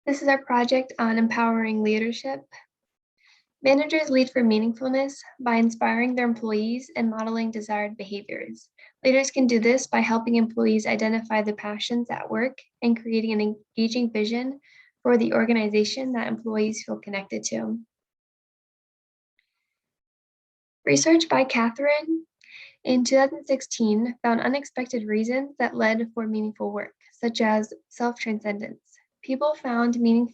This is our project on empowering leadership. Managers lead for meaningfulness by inspiring their employees and modeling desired behaviors. Leaders can do this by helping employees identify their passions at work and creating an engaging vision for the organization that employees feel connected to. Research by Catherine in 2016 found unexpected reasons that led for meaningful work, such as self-transcendence. People find meaning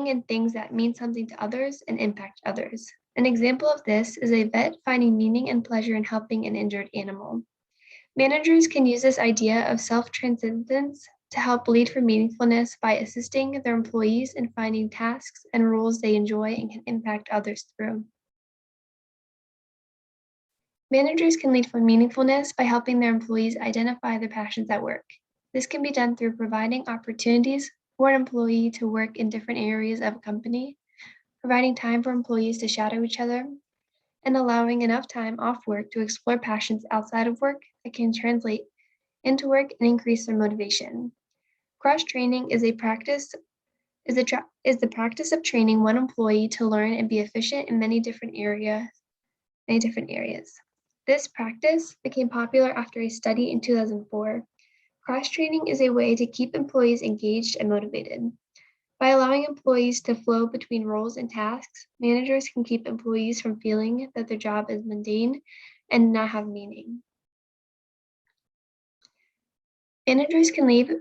in things that mean something to others and impact others. An example of this is a vet finding meaning and pleasure in helping an injured animal. Managers can use this idea of self-transcendence to help lead for meaningfulness by assisting their employees in finding tasks and roles they enjoy and can impact others through. Managers can lead for meaningfulness by helping their employees identify their passions at work. This can be done through providing opportunities for an employee to work in different areas of a company, providing time for employees to shadow each other, and allowing enough time off work to explore passions outside of work that can translate into work and increase their motivation. Cross-training is the practice of training one employee to learn and be efficient in many different areas. This practice became popular after a study in 2004. Cross-training is a way to keep employees engaged and motivated. By allowing employees to flow between roles and tasks, managers can keep employees from feeling that their job is mundane and not have meaning. Managers can lead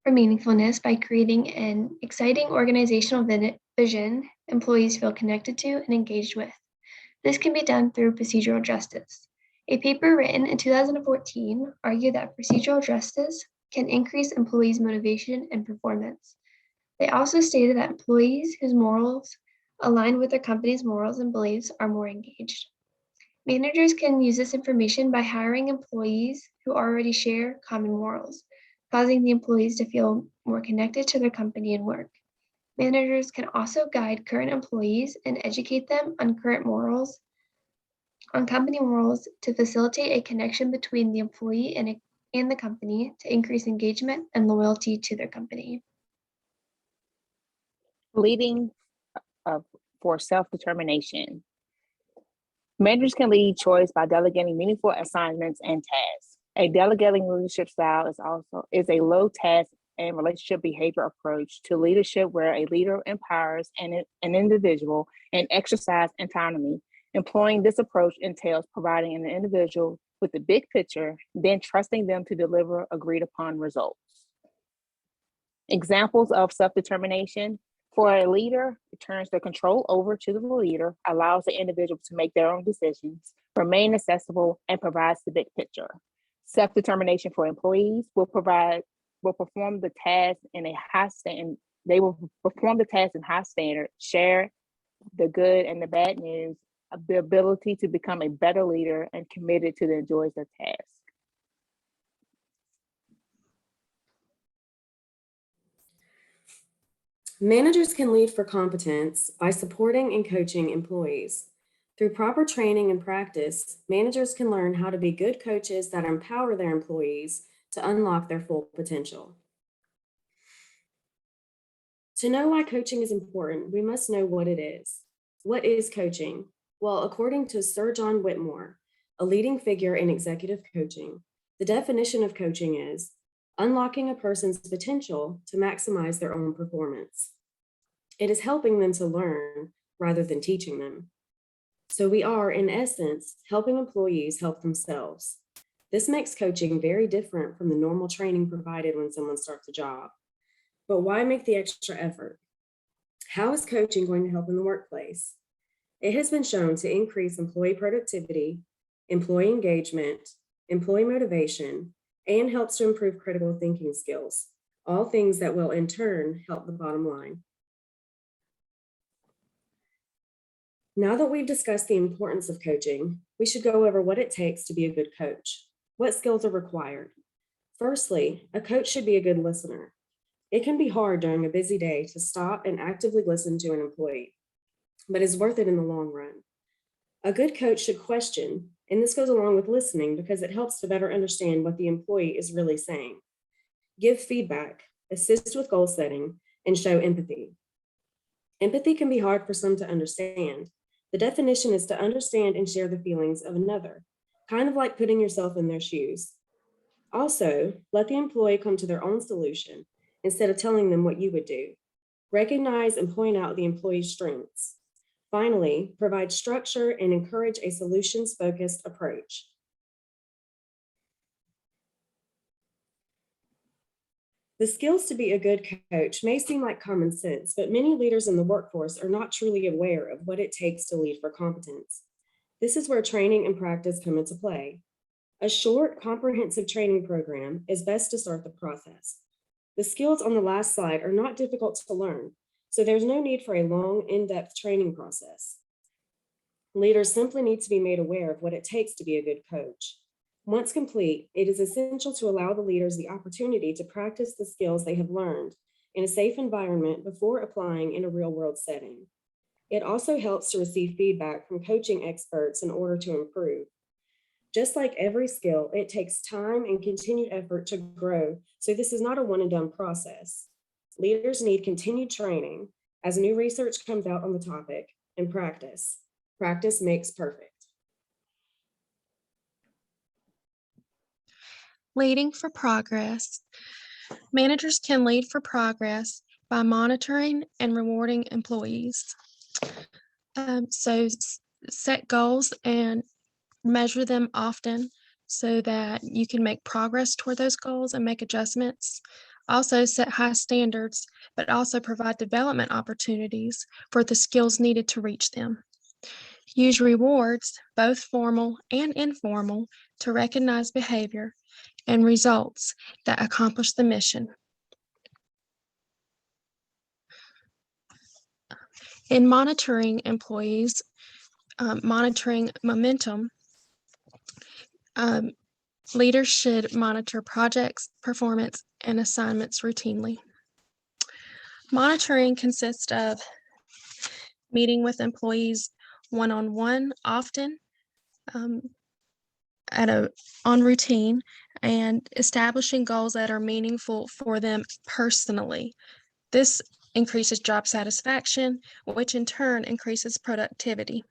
for meaningfulness by creating an exciting organizational vision employees feel connected to and engaged with. This can be done through procedural justice. A paper written in 2014 argued that procedural justice can increase employees' motivation and performance. They also stated that employees whose morals align with their company's morals and beliefs are more engaged. Managers can use this information by hiring employees who already share common morals, causing the employees to feel more connected to their company and work. Managers can also guide current employees and educate them on company morals to facilitate a connection between the employee and the company to increase engagement and loyalty to their company. Leading for self-determination. Managers can lead choice by delegating meaningful assignments and tasks. A delegating leadership style is a low task and relationship behavior approach to leadership where a leader empowers an individual and exercise autonomy. Employing this approach entails providing an individual with the big picture, then trusting them to deliver agreed upon results. Examples of self-determination. For a leader, it turns the control over to the leader, allows the individual to make their own decisions, remain accessible, and provides the big picture. Self-determination for employees will perform the task in a high standard. They will perform the task in high standard, share the good and the bad news, the ability to become a better leader, and committed to the joys of the task. Managers can lead for competence by supporting and coaching employees. Through proper training and practice, managers can learn how to be good coaches that empower their employees to unlock their full potential. To know why coaching is important, we must know what it is. What is coaching? Well, according to Sir John Whitmore, a leading figure in executive coaching, the definition of coaching is unlocking a person's potential to maximize their own performance. It is helping them to learn rather than teaching them. So we are, in essence, helping employees help themselves. This makes coaching very different from the normal training provided when someone starts a job. But why make the extra effort? How is coaching going to help in the workplace? It has been shown to increase employee productivity, employee engagement, employee motivation, and helps to improve critical thinking skills, all things that will in turn help the bottom line. Now that we've discussed the importance of coaching, we should go over what it takes to be a good coach. What skills are required? Firstly, a coach should be a good listener. It can be hard during a busy day to stop and actively listen to an employee, but is worth it in the long run. A good coach should question, and this goes along with listening because it helps to better understand what the employee is really saying. Give feedback, assist with goal setting, and show empathy. Empathy can be hard for some to understand. The definition is to understand and share the feelings of another, kind of like putting yourself in their shoes. Also, let the employee come to their own solution instead of telling them what you would do. Recognize and point out the employee's strengths. Finally, provide structure and encourage a solutions-focused approach. The skills to be a good coach may seem like common sense, but many leaders in the workforce are not truly aware of what it takes to lead for competence. This is where training and practice come into play. A short, comprehensive training program is best to start the process. The skills on the last slide are not difficult to learn, so there's no need for a long, in-depth training process. Leaders simply need to be made aware of what it takes to be a good coach. Once complete, it is essential to allow the leaders the opportunity to practice the skills they have learned in a safe environment before applying in a real-world setting. It also helps to receive feedback from coaching experts in order to improve. Just like every skill, it takes time and continued effort to grow, so this is not a one and done process. Leaders need continued training as new research comes out on the topic, and practice. Practice makes perfect. Leading for progress. Managers can lead for progress by monitoring and rewarding employees. So set goals and measure them often so that you can make progress toward those goals and make adjustments. Also set high standards, but also provide development opportunities for the skills needed to reach them. Use rewards, both formal and informal, to recognize behavior and results that accomplish the mission. In monitoring employees, monitoring momentum, leaders should monitor projects, performance, and assignments routinely. Monitoring consists of meeting with employees one-on-one often, on routine, and establishing goals that are meaningful for them personally. This increases job satisfaction, which in turn increases productivity.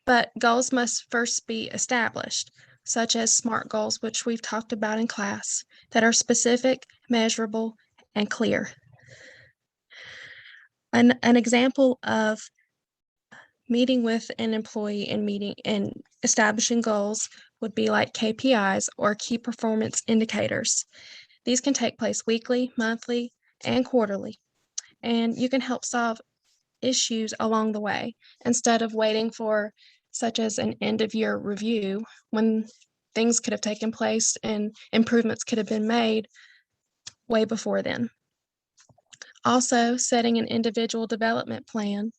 But goals must first be established, such as SMART goals, which we've talked about in class, that are specific, measurable, and clear. An example of meeting with an employee and establishing goals would be like KPIs, or key performance indicators. These can take place weekly, monthly, and quarterly, and you can help solve issues along the way instead of waiting for such as an end of year review when things could have taken place and improvements could have been made way before then. Also, setting an individual development plan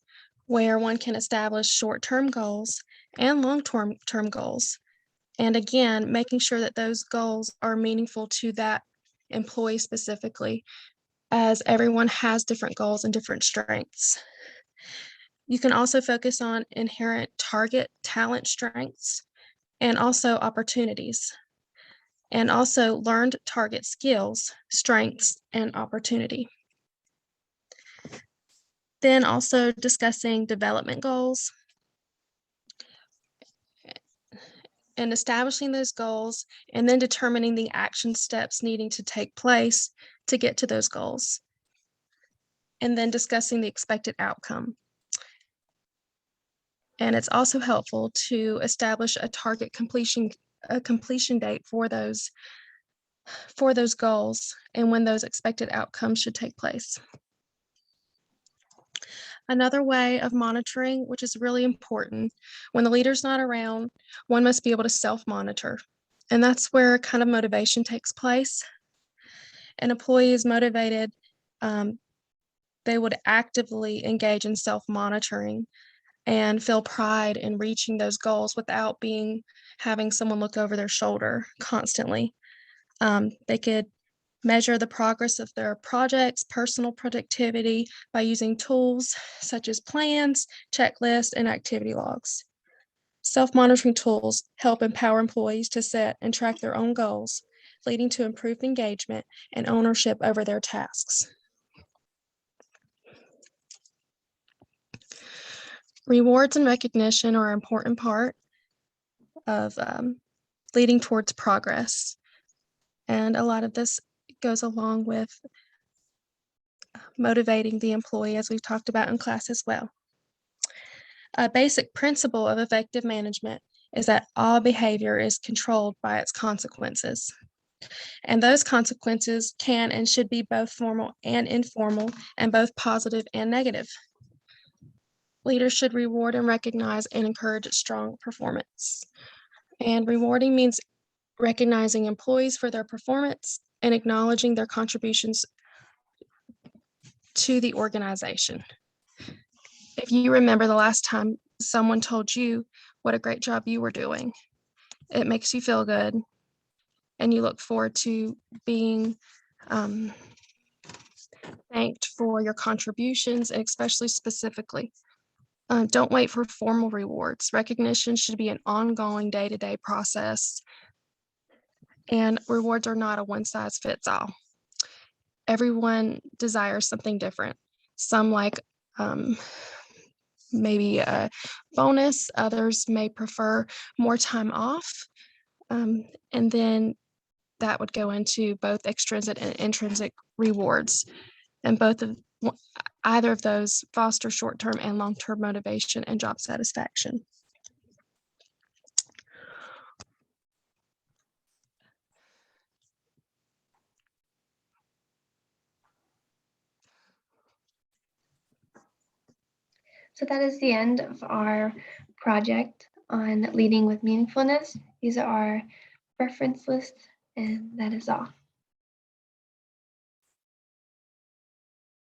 where one can establish short-term goals and long-term goals. And again, making sure that those goals are meaningful to that employee specifically, as everyone has different goals and different strengths. You can also focus on inherent target talent strengths and also opportunities, and also learned target skills, strengths, and opportunity. Then also discussing development goals and establishing those goals, and then determining the action steps needing to take place to get to those goals, and then discussing the expected outcome. And it's also helpful to establish a target completion date for those goals and when those expected outcomes should take place. Another way of monitoring, which is really important, when the leader's not around, one must be able to self-monitor. And that's where kind of motivation takes place. An employee is motivated, they would actively engage in self-monitoring and feel pride in reaching those goals without having someone look over their shoulder constantly. They could measure the progress of their projects, personal productivity by using tools such as plans, checklists, and activity logs. Self-monitoring tools help empower employees to set and track their own goals, leading to improved engagement and ownership over their tasks. Rewards and recognition are an important part of leading towards progress. And a lot of this goes along with motivating the employee, as we've talked about in class as well. A basic principle of effective management is that all behavior is controlled by its consequences. And those consequences can and should be both formal and informal, and both positive and negative. Leaders should reward and recognize and encourage strong performance. And rewarding means recognizing employees for their performance and acknowledging their contributions to the organization. If you remember the last time someone told you what a great job you were doing, it makes you feel good, and you look forward to being thanked for your contributions, and especially specifically. Don't wait for formal rewards. Recognition should be an ongoing day-to-day process, and rewards are not a one-size-fits-all. Everyone desires something different. Some like maybe a bonus, others may prefer more time off, and then that would go into both extrinsic and intrinsic rewards, and either of those foster short-term and long-term motivation and job satisfaction. So that is the end of our project on leading with meaningfulness. These are our reference lists, and that is all.